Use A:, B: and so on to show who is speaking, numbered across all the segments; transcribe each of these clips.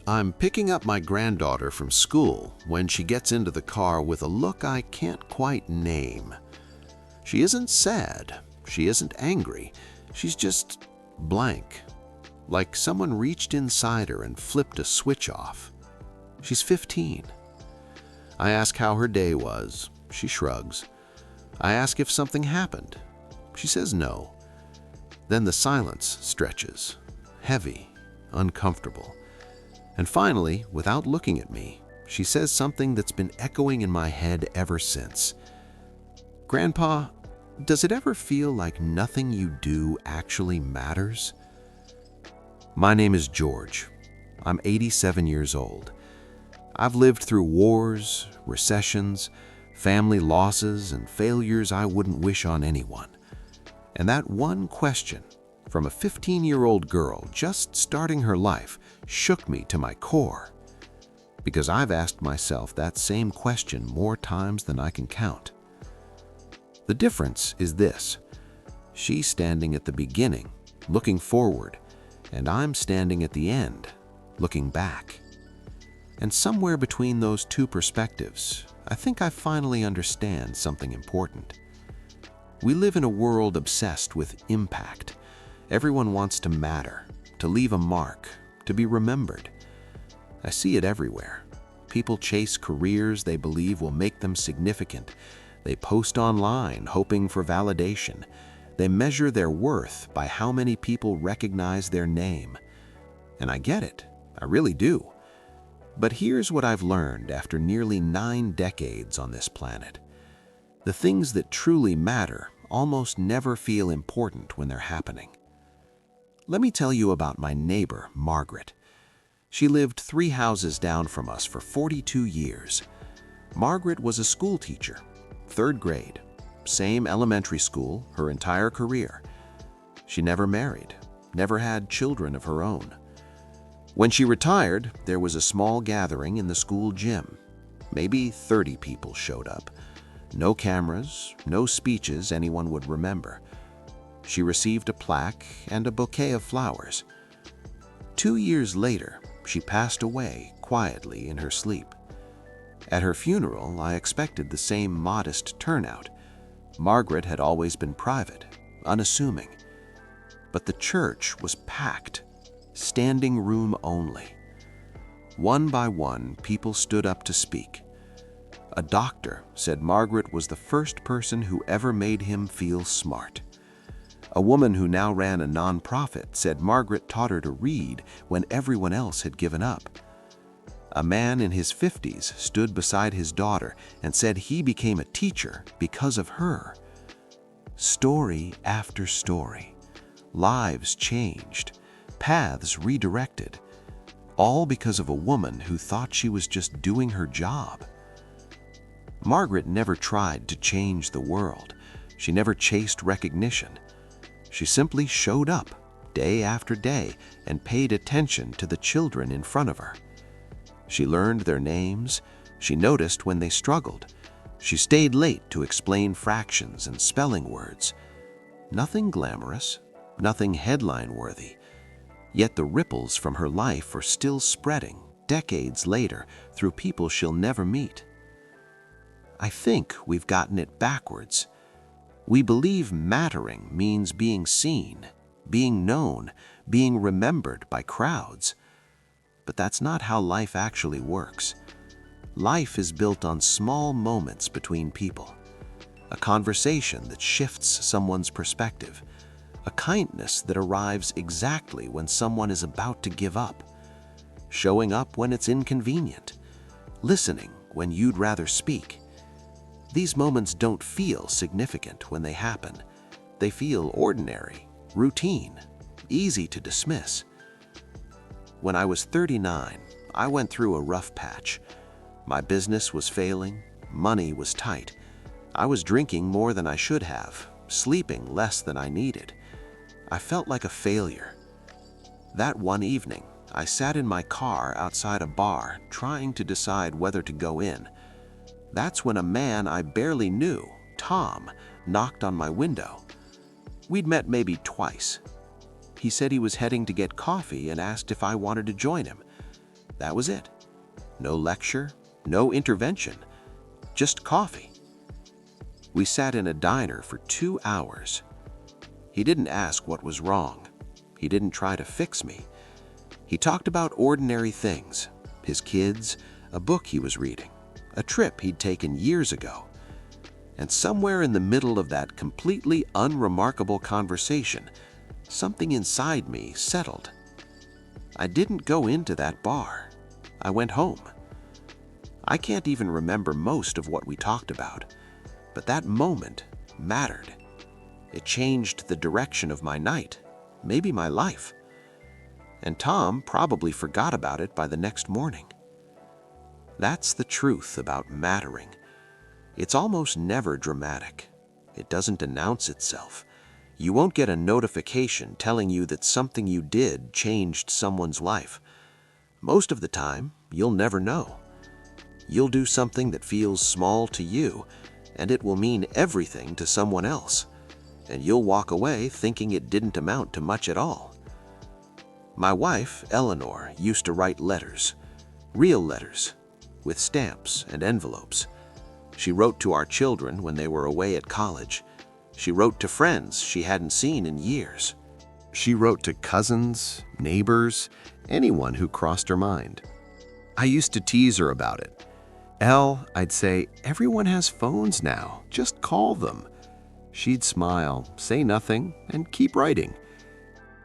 A: I'm picking up my granddaughter from school when she gets into the car with a look I can't quite name. She isn't sad, she isn't angry, she's just blank, like someone reached inside her and flipped a switch off. She's 15. I ask how her day was. She shrugs. I ask if something happened. She says no. Then the silence stretches, heavy, uncomfortable. And finally, without looking at me, she says something that's been echoing in my head ever since. "Grandpa, does it ever feel like nothing you do actually matters?" My name is George. I'm 87 years old. I've lived through wars, recessions, family losses, and failures I wouldn't wish on anyone. And that one question from a 15-year-old girl just starting her life shook me to my core, because I've asked myself that same question more times than I can count. The difference is this: she's standing at the beginning, looking forward, and I'm standing at the end, looking back. And somewhere between those two perspectives, I think I finally understand something important. We live in a world obsessed with impact. Everyone wants to matter, to leave a mark, to be remembered. I see it everywhere. People chase careers they believe will make them significant. They post online, hoping for validation. They measure their worth by how many people recognize their name. And I get it, I really do. But here's what I've learned after nearly 9 decades on this planet. The things that truly matter almost never feel important when they're happening. Let me tell you about my neighbor, Margaret. She lived 3 houses down from us for 42 years. Margaret was a school teacher, 3rd grade, same elementary school her entire career. She never married, never had children of her own. When she retired, there was a small gathering in the school gym. Maybe 30 people showed up. No cameras, no speeches anyone would remember. She received a plaque and a bouquet of flowers. 2 years later, she passed away quietly in her sleep. At her funeral, I expected the same modest turnout. Margaret had always been private, unassuming. But the church was packed, standing room only. One by one, people stood up to speak. A doctor said Margaret was the first person who ever made him feel smart. A woman who now ran a nonprofit said Margaret taught her to read when everyone else had given up. A man in his 50s stood beside his daughter and said he became a teacher because of her. Story after story. Lives changed. Paths redirected. All because of a woman who thought she was just doing her job. Margaret never tried to change the world. She never chased recognition. She simply showed up day after day and paid attention to the children in front of her. She learned their names. She noticed when they struggled. She stayed late to explain fractions and spelling words. Nothing glamorous, nothing headline-worthy. Yet the ripples from her life are still spreading, decades later, through people she'll never meet. I think we've gotten it backwards. We believe mattering means being seen, being known, being remembered by crowds. But that's not how life actually works. Life is built on small moments between people. A conversation that shifts someone's perspective. A kindness that arrives exactly when someone is about to give up. Showing up when it's inconvenient. Listening when you'd rather speak. These moments don't feel significant when they happen. They feel ordinary, routine, easy to dismiss. When I was 39, I went through a rough patch. My business was failing, money was tight. I was drinking more than I should have, sleeping less than I needed. I felt like a failure. That one evening, I sat in my car outside a bar, trying to decide whether to go in. That's when a man I barely knew, Tom, knocked on my window. We'd met maybe twice. He said he was heading to get coffee and asked if I wanted to join him. That was it. No lecture, no intervention, just coffee. We sat in a diner for 2 hours. He didn't ask what was wrong. He didn't try to fix me. He talked about ordinary things, his kids, a book he was reading, a trip he'd taken years ago. And somewhere in the middle of that completely unremarkable conversation, something inside me settled. I didn't go into that bar. I went home. I can't even remember most of what we talked about, but that moment mattered. It changed the direction of my night, maybe my life. And Tom probably forgot about it by the next morning. That's the truth about mattering. It's almost never dramatic. It doesn't announce itself. You won't get a notification telling you that something you did changed someone's life. Most of the time, you'll never know. You'll do something that feels small to you, and it will mean everything to someone else. And you'll walk away thinking it didn't amount to much at all. My wife, Eleanor, used to write letters, real letters, with stamps and envelopes. She wrote to our children when they were away at college. She wrote to friends she hadn't seen in years. She wrote to cousins, neighbors, anyone who crossed her mind. I used to tease her about it. I'd say, everyone has phones now, just call them. She'd smile, say nothing, and keep writing.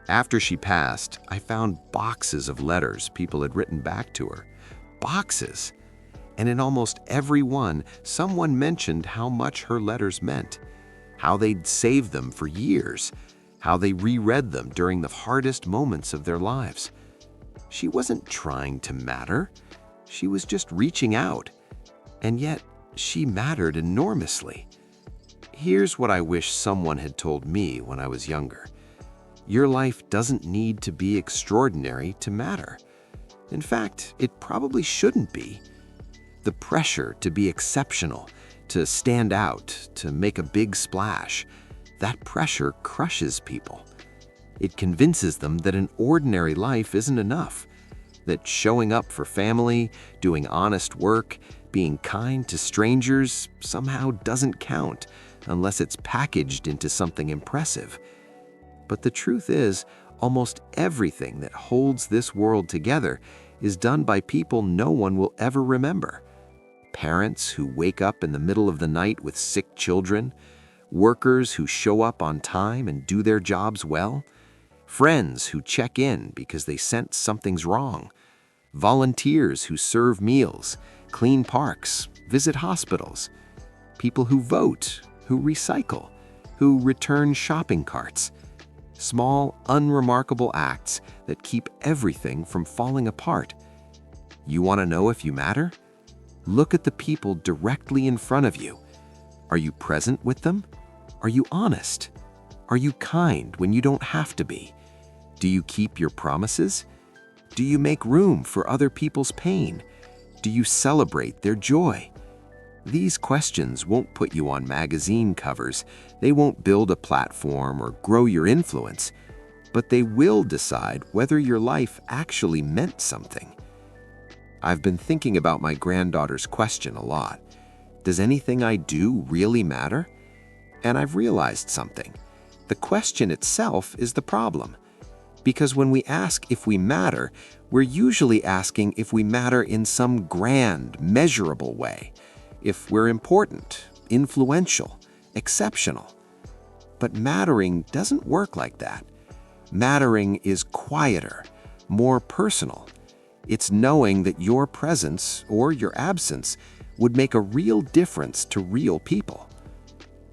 A: After she passed, I found boxes of letters people had written back to her. Boxes! And in almost every one, someone mentioned how much her letters meant, how they'd saved them for years, how they reread them during the hardest moments of their lives. She wasn't trying to matter. She was just reaching out. And yet, she mattered enormously. Here's what I wish someone had told me when I was younger. Your life doesn't need to be extraordinary to matter. In fact, it probably shouldn't be. The pressure to be exceptional, to stand out, to make a big splash, that pressure crushes people. It convinces them that an ordinary life isn't enough, that showing up for family, doing honest work, being kind to strangers somehow doesn't count unless it's packaged into something impressive. But the truth is, almost everything that holds this world together is done by people no one will ever remember. Parents who wake up in the middle of the night with sick children, workers who show up on time and do their jobs well, friends who check in because they sense something's wrong, volunteers who serve meals, clean parks, visit hospitals, people who vote, who recycle, who return shopping carts. Small, unremarkable acts that keep everything from falling apart. You want to know if you matter? Look at the people directly in front of you. Are you present with them? Are you honest? Are you kind when you don't have to be? Do you keep your promises? Do you make room for other people's pain? Do you celebrate their joy? These questions won't put you on magazine covers. They won't build a platform or grow your influence, but they will decide whether your life actually meant something. I've been thinking about my granddaughter's question a lot. Does anything I do really matter? And I've realized something. The question itself is the problem. Because when we ask if we matter, we're usually asking if we matter in some grand, measurable way. If we're important, influential, exceptional. But mattering doesn't work like that. Mattering is quieter, more personal. It's knowing that your presence or your absence would make a real difference to real people.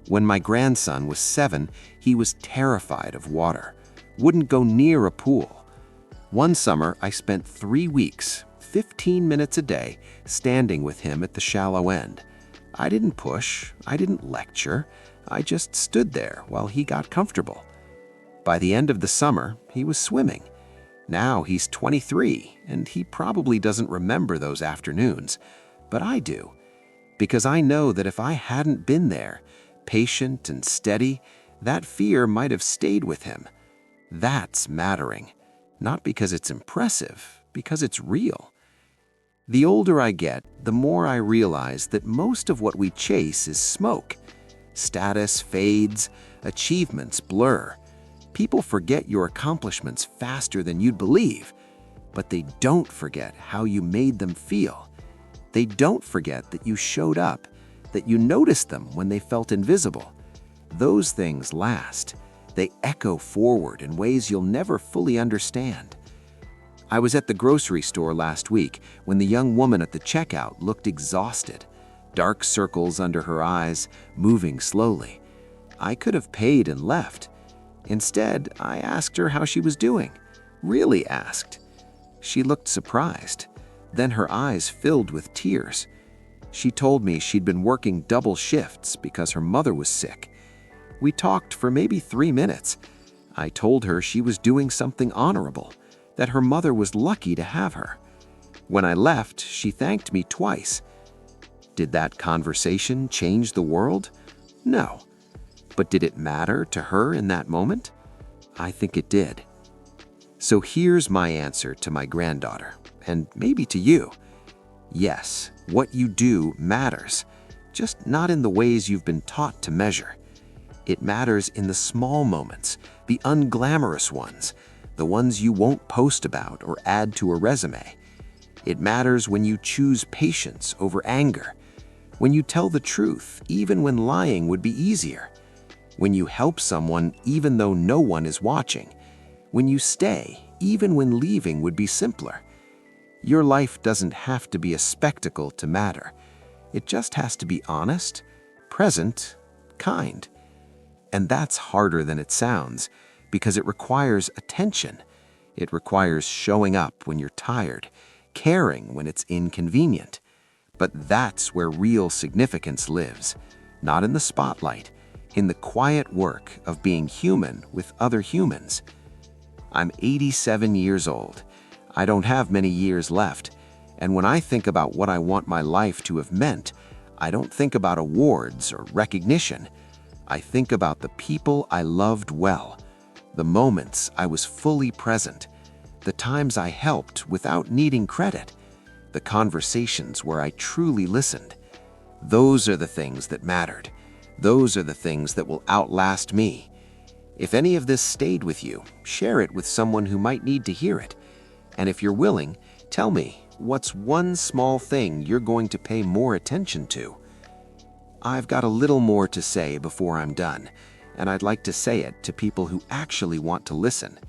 A: When my grandson was 7, he was terrified of water, wouldn't go near a pool. One summer, I spent 3 weeks, 15 minutes a day, standing with him at the shallow end. I didn't push, I didn't lecture, I just stood there while he got comfortable. By the end of the summer, he was swimming. Now he's 23, and he probably doesn't remember those afternoons, but I do, because I know that if I hadn't been there, patient and steady, that fear might have stayed with him. That's mattering, not because it's impressive, because it's real.
B: The older I get, the more I realize that most of what we chase is smoke. Status fades, achievements blur. People forget your accomplishments faster than you'd believe, but they don't forget how you made them feel. They don't forget that you showed up, that you noticed them when they felt invisible. Those things last. They echo forward in ways you'll never fully understand. I was at the grocery store last week when the young woman at the checkout looked exhausted, dark circles under her eyes, moving slowly. I could have paid and left. Instead, I asked her how she was doing. Really asked. She looked surprised. Then her eyes filled with tears. She told me she'd been working double shifts because her mother was sick. We talked for maybe 3 minutes. I told her she was doing something honorable, that her mother was lucky to have her. When I left, she thanked me twice. Did that conversation change the world? No. But did it matter to her in that moment? I think it did. So here's my answer to my granddaughter, and maybe to you. Yes, what you do matters, just not in the ways you've been taught to measure. It matters in the small moments, the unglamorous ones, the ones you won't post about or add to a resume. It matters when you choose patience over anger, when you tell the truth even when lying would be easier, when you help someone even though no one is watching, when you stay even when leaving would be simpler. Your life doesn't have to be a spectacle to matter. It just has to be honest, present, kind. And that's harder than it sounds, because it requires attention. It requires showing up when you're tired, caring when it's inconvenient. But that's where real significance lives, not in the spotlight, in the quiet work of being human with other humans. I'm 87 years old. I don't have many years left, and when I think about what I want my life to have meant, I don't think about awards or recognition. I think about the people I loved well, the moments I was fully present, the times I helped without needing credit, the conversations where I truly listened. Those are the things that mattered. Those are the things that will outlast me. If any of this stayed with you, share it with someone who might need to hear it. And if you're willing, tell me, what's one small thing you're going to pay more attention to? I've got a little more to say before I'm done, and I'd like to say it to people who actually want to listen.